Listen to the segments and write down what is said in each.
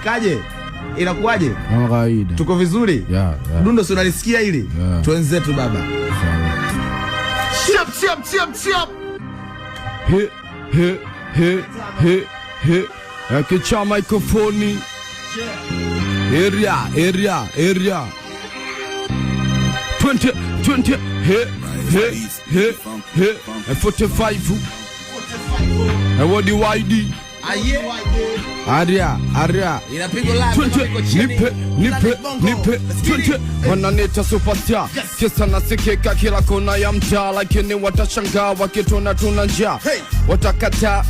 Kaje? Inakuaje? Kama kawaida. Tuko vizuri? Yeah. Dundo si unalisikia hili? Yeah. Tuenzetu baba. Chap. He. Akicha microphone. Area. 20. He. 45. What the YD? Aria. Inapigwa live. Nipe. 20. Wananita superstar. Kisa nasikika kila kona ya mtaa, lakini watashangaa wakitona tuna njaa. Watakata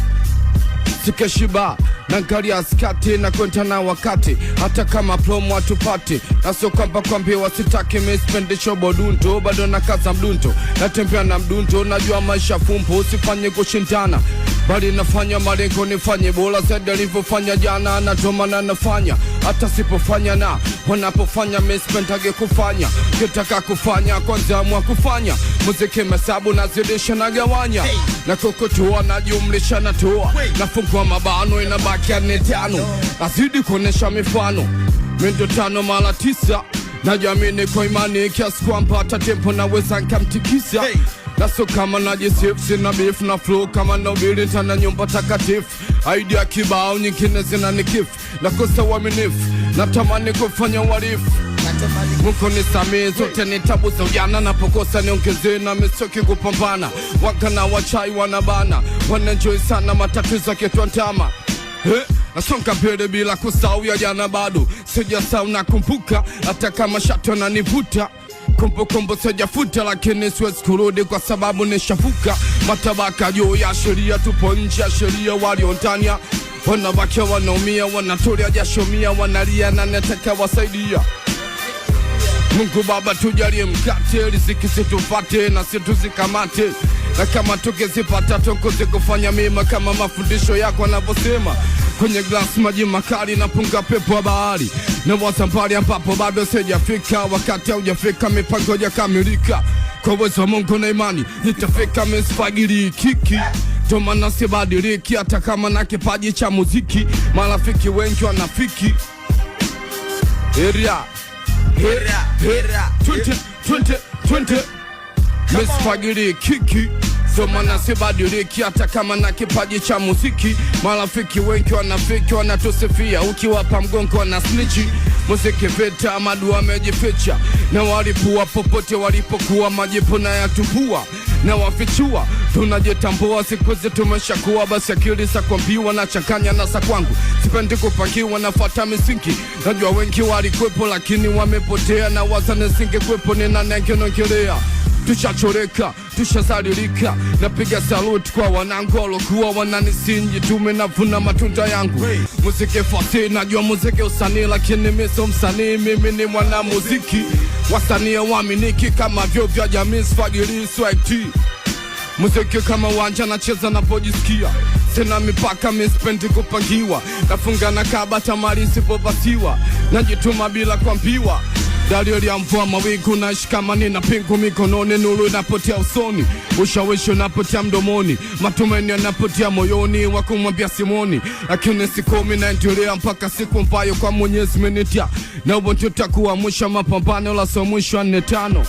sikeshiba nangalia skati na kwenta na wakati, hata kama promo watupati. Naso kwamba kwambiwa sitaki mispendisho bodunto, bado na kaza mdunto, natembea na mdunto. Najua maisha fumbo, usifanye kushindana, bali nafanya malengo nifanye bora zaidi nilivyofanya jana. Natomana nafanya hata sipofanya, na wanapofanya mispendage kufanya. Kitaka kufanya kwanza amua kufanya. Muziki mesabu nazidisha na gawanya, na kukutua na jumlisha na toa. Nafungua mabano inabaki ya 5. Nazidi kuonesha mifano mindo 5 mara 9. Najamini kwa imani kiasi kwamba hata tempo naweza nkamtikisa. Naso kama najisifu, sina beef na flow kama nobili tana nyumba takatifu. Idea kibao nyingine zina nikifu, nakosa uaminifu, natamani kufanya uhalifu. Mungu nisamee, zote ni tabu za ujana, napokosa niongezee na misoki kupambana. Wakana wachai wanabana, wanenjoy sana matatizo yakituandama. Nasonga mbele bila kusahau ya jana, bado sijasahau nakumbuka, hata kama shato nanivuta. Kumbukumbu sijafuta, lakini siwezi kurudi kwa sababu nishavuka matabaka juu ya sheria. Tupo nje ya sheria, waliondani wanabaki wanaumia, wanatolia jasho mia, wanalia na nataka wasaidia. Mungu Baba tujalie mkate, riziki situfate na situzikamate, na kama tukizipata tukuzi kufanya mema kama mafundisho yako yanavyosema. Kwenye glass maji makali na punga pepo wa bahari, na wasambali ambapo bado sijafika. Wakati haujafika mipango hajakamilika, kwa uwezo wa Mungu na imani nitafika. Misfagiri kiki tomana sibadiliki, hata kama na kipaji cha muziki. Marafiki wengi wanafiki. Area 20. Misfagiri kiki tomana sibadiliki, hata kama na kipaji cha muziki. Marafiki wengi wanafiki, wanatusifia, ukiwapa mgongo wana snitchi. Muziki vita, madu wamejificha, na walipua popote walipokuwa. Majipu na yatupua na wafichua, tunajitambua siku hizi tumeshakuwa. Basi akili za kuambiwa na changanya na za kwangu, sipendi kupangiwa, nafuata misingi. Najua wengi walikwepo lakini wamepotea, na wazane singekwepo nina nengenongelea. Tushachoreka, tushazalilika, napiga salute kwa wanangu walokuwa wananisinji. Tumenavuna matunda yangu. Muziki fasi, najua muziki usanii, lakini mimi sio msanii, mimi ni mwana muziki. Wasanii waaminiki kama vyo vya jamii, sfagili swag. Muziki kama wanja, nacheza napojisikia, sina mipaka, mispendi kupangiwa. Nafunga na kaba tamari sipopasiwa, najituma bila kuambiwa. Dalili ya mvua mawingu na shikamani na pingu mikononi, nuru inapotea usoni, ushawishi unapotea mdomoni, matumaini yanapotea moyoni, wakumwambia Simoni. Lakini sikomi, naendelea mpaka siku ambayo kwa Mwenyezi menitia, na ubo tutakuwa mwisho mapambano la so mwisho 4-5.